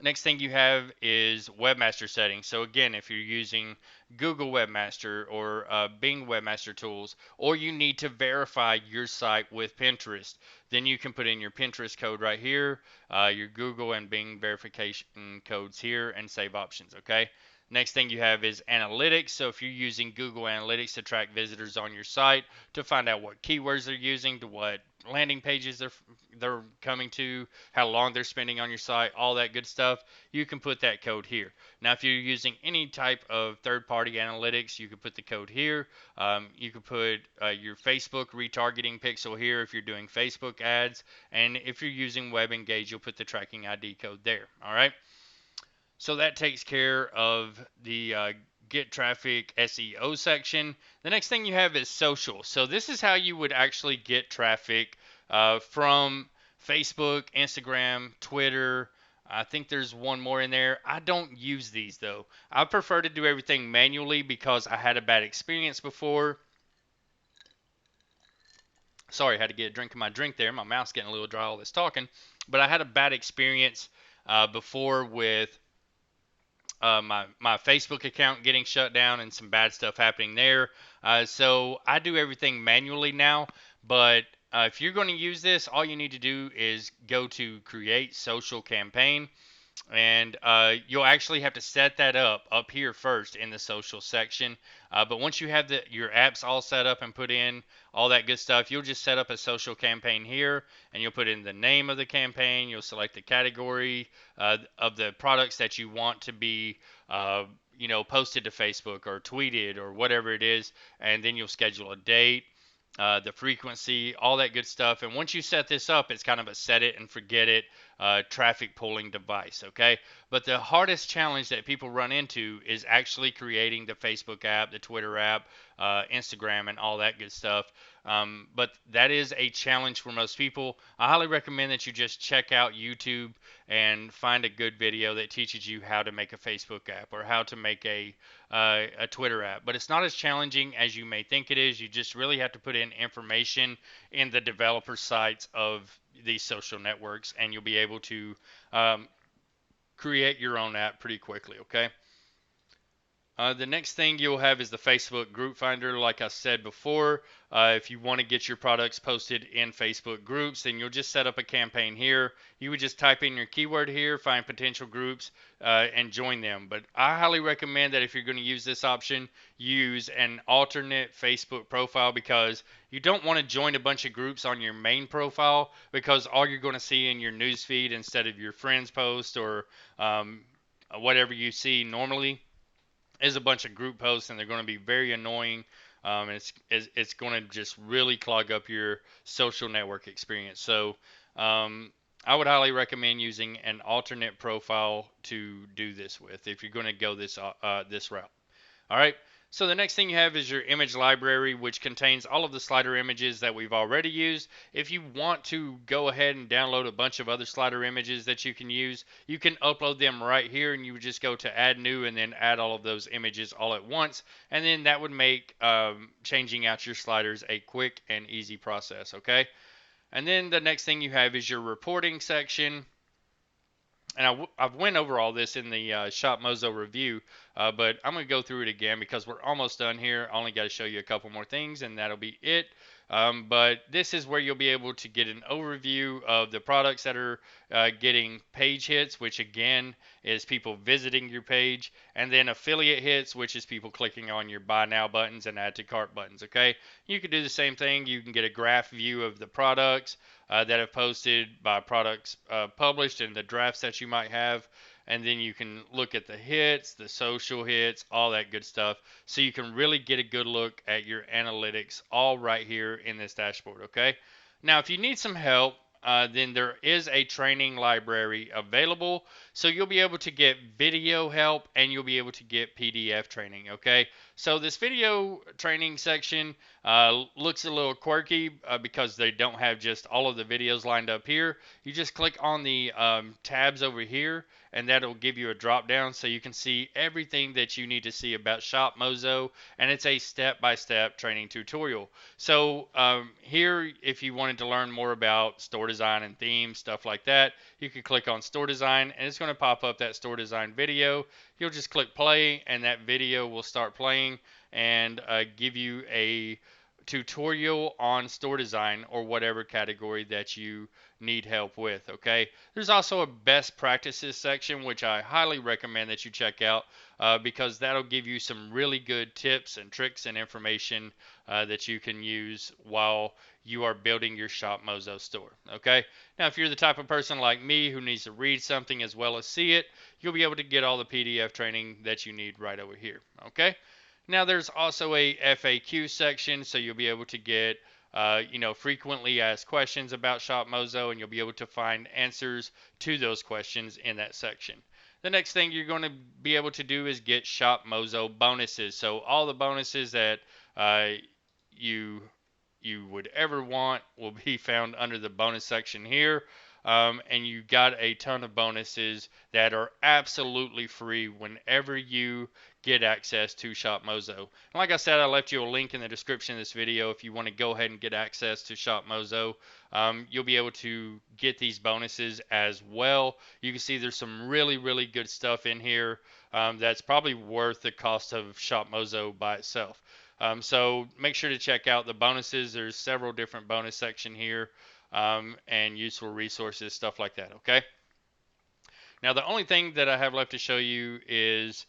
Next thing you have is Webmaster Settings. So again, if you're using Google Webmaster or Bing Webmaster Tools, or you need to verify your site with Pinterest, then you can put in your Pinterest code right here, your Google and Bing verification codes here, and save options, okay? Next thing you have is analytics. So if you're using Google Analytics to track visitors on your site, to find out what keywords they're using, to what landing pages they're coming to, how long they're spending on your site, all that good stuff, you can put that code here. Now, if you're using any type of third-party analytics, you can put the code here. You can put your Facebook retargeting pixel here if you're doing Facebook ads, and if you're using Web Engage, you'll put the tracking ID code there. All right. So that takes care of the get traffic SEO section. The next thing you have is social. So this is how you would actually get traffic from Facebook, Instagram, Twitter. I think there's one more in there. I don't use these though. I prefer to do everything manually because I had a bad experience before. Sorry, I had to get a drink of my drink there. My mouth's getting a little dry all this talking. But I had a bad experience before with my Facebook account getting shut down and some bad stuff happening there. So I do everything manually now. But if you're going to use this, all you need to do is go to Create Social Campaign, and you'll actually have to set that up here first in the social section. But once you have your apps all set up and put in all that good stuff, you'll just set up a social campaign here, and you'll put in the name of the campaign. You'll select the category of the products that you want to be posted to Facebook or tweeted or whatever it is, and then you'll schedule a date, the frequency, all that good stuff. And once you set this up, it's kind of a set it and forget it traffic pulling device, okay? But the hardest challenge that people run into is actually creating the Facebook app, the Twitter app, Instagram, and all that good stuff. But that is a challenge for most people. I highly recommend that you just check out YouTube and find a good video that teaches you how to make a Facebook app or how to make a Twitter app. But it's not as challenging as you may think it is. You just really have to put in information in the developer sites of these social networks, and you'll be able to create your own app pretty quickly, okay? The next thing you'll have is the Facebook group finder. Like I said before, if you want to get your products posted in Facebook groups, then you'll just set up a campaign here. You would just type in your keyword here, find potential groups, and join them. But I highly recommend that if you're going to use this option, use an alternate Facebook profile, because you don't want to join a bunch of groups on your main profile, because all you're going to see in your newsfeed instead of your friends post or whatever you see normally is a bunch of group posts, and they're going to be very annoying. And it's going to just really clog up your social network experience. So I would highly recommend using an alternate profile to do this with if you're going to go this route. All right. So the next thing you have is your image library, which contains all of the slider images that we've already used. If you want to go ahead and download a bunch of other slider images that you can use, you can upload them right here, and you would just go to add new and then add all of those images all at once. And then that would make changing out your sliders a quick and easy process. Okay. And then the next thing you have is your reporting section. And I've went over all this in the ShopMozo review, but I'm going to go through it again because we're almost done here. I only got to show you a couple more things, and that'll be it. But this is where you'll be able to get an overview of the products that are getting page hits, which again is people visiting your page, and then affiliate hits, which is people clicking on your buy now buttons and add to cart buttons. Okay, you can do the same thing. You can get a graph view of the products that have posted by products published and the drafts that you might have. And then you can look at the hits, the social hits, all that good stuff. So you can really get a good look at your analytics all right here in this dashboard, okay? Now, if you need some help, then there is a training library available. So you'll be able to get video help and you'll be able to get PDF training, okay? So this video training section looks a little quirky because they don't have just all of the videos lined up here. You just click on the tabs over here, and that'll give you a drop down so you can see everything that you need to see about ShopMozo, and it's a step-by-step training tutorial. So here, if you wanted to learn more about store design and themes, stuff like that, you can click on store design, and it's going to pop up that store design video. You'll just click play, and that video will start playing and give you a tutorial on store design or whatever category that you need help with. Okay, there's also a best practices section, which I highly recommend that you check out because that'll give you some really good tips and tricks and information that you can use while you are building your ShopMozo store. Okay, now if you're the type of person like me who needs to read something as well as see it, you'll be able to get all the PDF training that you need right over here. Okay, now there's also a FAQ section, so you'll be able to get frequently asked questions about ShopMozo, and you'll be able to find answers to those questions in that section. The next thing you're going to be able to do is get ShopMozo bonuses. So all the bonuses that you would ever want will be found under the bonus section here. And you got a ton of bonuses that are absolutely free whenever you get access to ShopMozo. And like I said, I left you a link in the description of this video if you want to go ahead and get access to ShopMozo. You'll be able to get these bonuses as well. You can see there's some really, really good stuff in here that's probably worth the cost of ShopMozo by itself. So make sure to check out the bonuses. There's several different bonus section here and useful resources, stuff like that. Okay. Now the only thing that I have left to show you is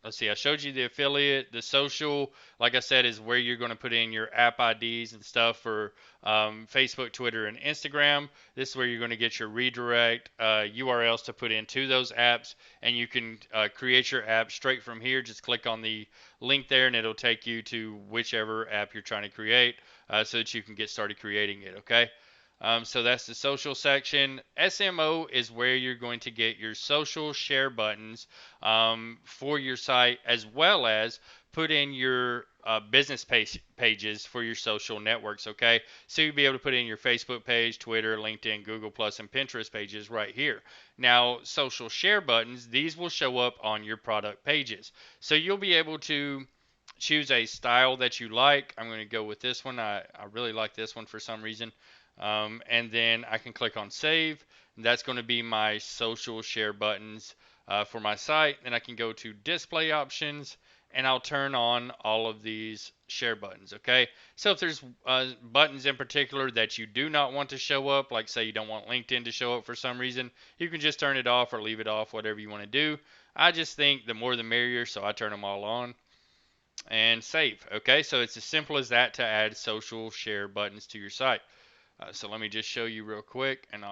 let's see, I showed you the affiliate. The social, like I said, is where you're going to put in your app IDs and stuff for Facebook, Twitter, and Instagram. This is where you're going to get your redirect URLs to put into those apps, and you can create your app straight from here. Just click on the link there, and it'll take you to whichever app you're trying to create so that you can get started creating it, okay? So that's the social section. SMO is where you're going to get your social share buttons for your site, as well as put in your business pages for your social networks, okay? So you'll be able to put in your Facebook page, Twitter, LinkedIn, Google+, and Pinterest pages right here. Now, social share buttons, these will show up on your product pages. So you'll be able to choose a style that you like. I'm going to go with this one. I really like this one for some reason. And then I can click on save. That's going to be my social share buttons for my site. Then I can go to display options and I'll turn on all of these share buttons. Okay, so if there's buttons in particular that you do not want to show up, like say you don't want LinkedIn to show up for some reason, you can just turn it off or leave it off, whatever you want to do. I just think the more the merrier, so I turn them all on and save. Okay, so it's as simple as that to add social share buttons to your site. So let me just show you real quick and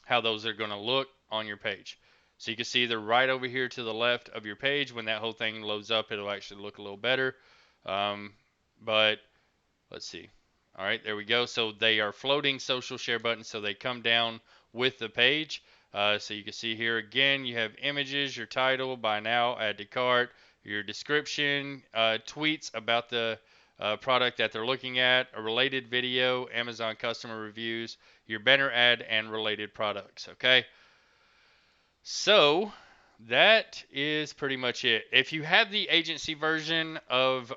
how those are going to look on your page. So you can see they're right over here to the left of your page. When that whole thing loads up, it'll actually look a little better. But let's see. All right, there we go. So they are floating social share buttons, so they come down with the page. So you can see here again, you have images, your title, buy now, add to cart, your description, tweets about the product that they're looking at, a related video, Amazon customer reviews, your banner ad, and related products. Okay, so that is pretty much it. If you have the agency version of,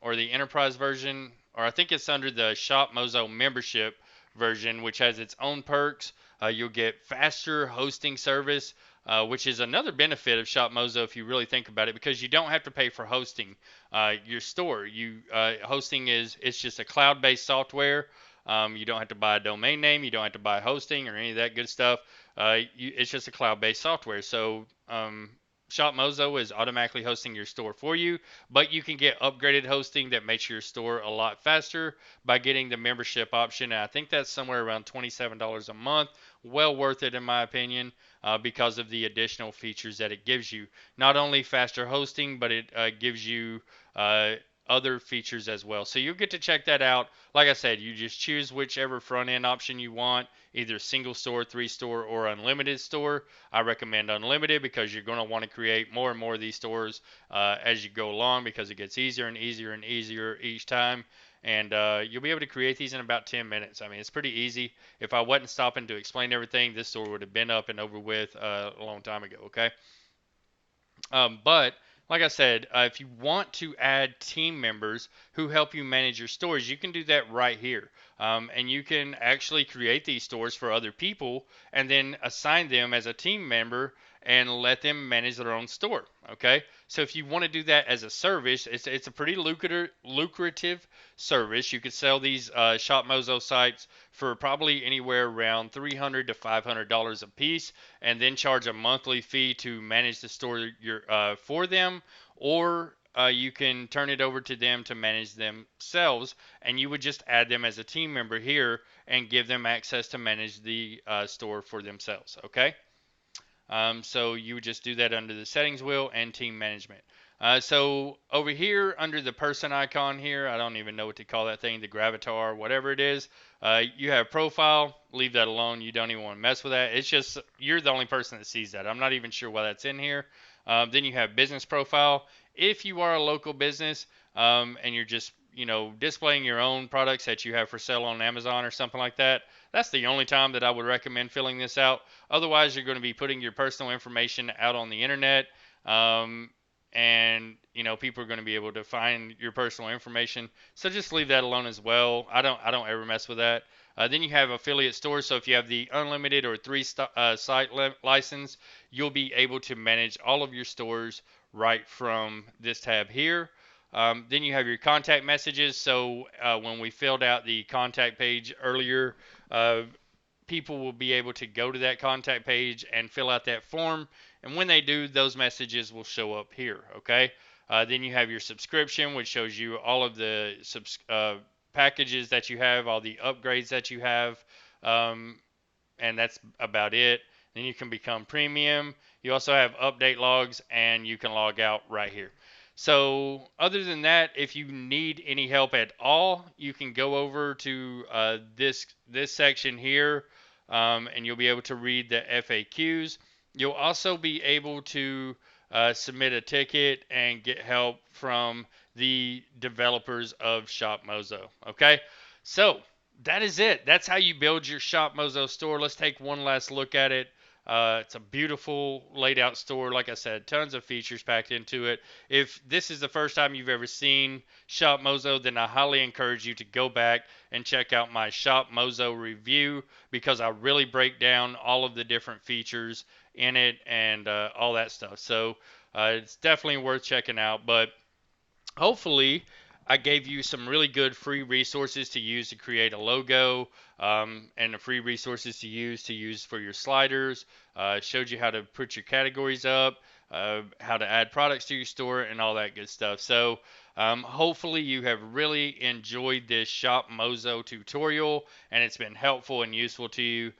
or the enterprise version, or I think it's under the ShopMozo membership version, which has its own perks, you'll get faster hosting service, which is another benefit of ShopMozo if you really think about it, because you don't have to pay for hosting your store. Hosting it's just a cloud-based software. You don't have to buy a domain name, you don't have to buy hosting or any of that good stuff. It's just a cloud-based software. So ShopMozo is automatically hosting your store for you, but you can get upgraded hosting that makes your store a lot faster by getting the membership option. And I think that's somewhere around $27 a month. Well worth it in my opinion, because of the additional features that it gives you. Not only faster hosting, but it gives you other features as well. So you'll get to check that out. Like I said, you just choose whichever front end option you want, either single store, 3-store, or unlimited store. I recommend unlimited because you're going to want to create more and more of these stores as you go along, because it gets easier and easier and easier each time. And you'll be able to create these in about 10 minutes. I mean, it's pretty easy. If I wasn't stopping to explain everything, this store would have been up and over with a long time ago, okay? But like I said, if you want to add team members who help you manage your stores, you can do that right here. And you can actually create these stores for other people and then assign them as a team member and let them manage their own store. Okay, so if you want to do that as a service, it's a pretty lucrative service. You could sell these ShopMozo sites for probably anywhere around $300 to $500 a piece, and then charge a monthly fee to manage the store for them, or you can turn it over to them to manage themselves, and you would just add them as a team member here and give them access to manage the store for themselves. Okay. So you would just do that under the settings wheel and team management. So over here under the person icon here, I don't even know what to call that thing, the gravatar, whatever it is, you have profile. Leave that alone. You don't even want to mess with that. It's just you're the only person that sees that. I'm not even sure why that's in here. Then you have business profile. If you are a local business and you're just displaying your own products that you have for sale on Amazon or something like that, that's the only time that I would recommend filling this out. Otherwise, you're going to be putting your personal information out on the internet, and people are going to be able to find your personal information. So just leave that alone as well. I don't ever mess with that. Then you have affiliate stores. So if you have the unlimited or site license, you'll be able to manage all of your stores right from this tab here. Then you have your contact messages. So when we filled out the contact page earlier, uh, people will be able to go to that contact page and fill out that form. And when they do, those messages will show up here. Okay. Then you have your subscription, which shows you all of the packages that you have, all the upgrades that you have. And that's about it. Then you can become premium. You also have update logs, and you can log out right here. So other than that, if you need any help at all, you can go over to this section here, and you'll be able to read the FAQs. You'll also be able to submit a ticket and get help from the developers of ShopMozo. Okay, so that is it. That's how you build your ShopMozo store. Let's take one last look at it. It's a beautiful laid out store. Like I said, tons of features packed into it. If this is the first time you've ever seen ShopMozo, then I highly encourage you to go back and check out my ShopMozo review, because I really break down all of the different features in it and all that stuff. So it's definitely worth checking out. But hopefully I gave you some really good free resources to use to create a logo, and the free resources to use for your sliders. Showed you how to put your categories up, how to add products to your store, and all that good stuff. So hopefully you have really enjoyed this ShopMozo tutorial and it's been helpful and useful to you.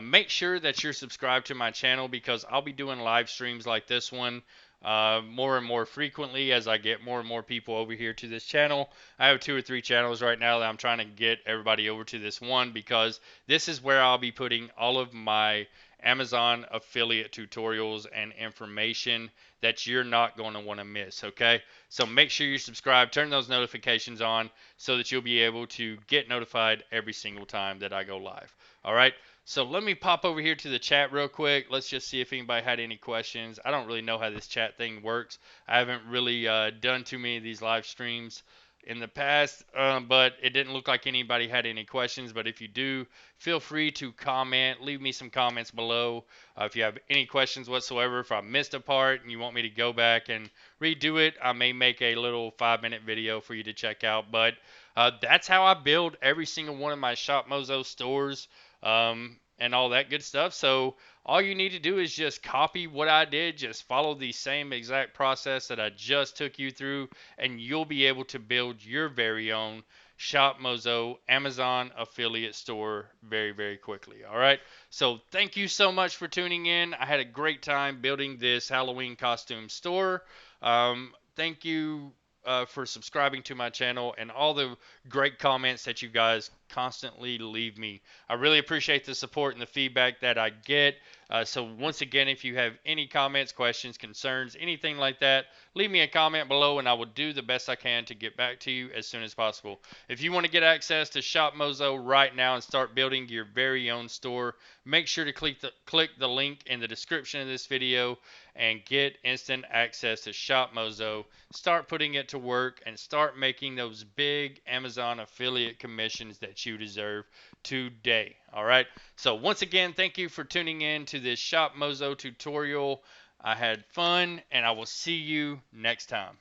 Make sure that you're subscribed to my channel because I'll be doing live streams like this one more and more frequently as I get more and more people over here to this channel. I have 2 or 3 channels right now that I'm trying to get everybody over to this one because this is where I'll be putting all of my Amazon affiliate tutorials and information that you're not going to want to miss, okay? So make sure you subscribe, turn those notifications on so that you'll be able to get notified every single time that I go live. All right? So let me pop over here to the chat real quick. Let's just see if anybody had any questions. I don't really know how this chat thing works. I haven't really done too many of these live streams in the past, but it didn't look like anybody had any questions. But if you do, feel free to comment. Leave me some comments below if you have any questions whatsoever. If I missed a part and you want me to go back and redo it, I may make a little 5-minute video for you to check out. But that's how I build every single one of my ShopMozo stores and all that good stuff. So all you need to do is just copy what I did, just follow the same exact process that I just took you through, and you'll be able to build your very own ShopMozo Amazon affiliate store very, very quickly. All right. So thank you so much for tuning in. I had a great time building this Halloween costume store. Thank you for subscribing to my channel and all the great comments that you guys constantly leave me. I really appreciate the support and the feedback that I get. So once again, if you have any comments, questions, concerns, anything like that, leave me a comment below and I will do the best I can to get back to you as soon as possible. If you want to get access to ShopMozo right now and start building your very own store, make sure to click the link in the description of this video and get instant access to ShopMozo. Start putting it to work and start making those big Amazon affiliate commissions that you deserve today. All right. So once again, thank you for tuning in to this ShopMozo tutorial. I had fun and I will see you next time.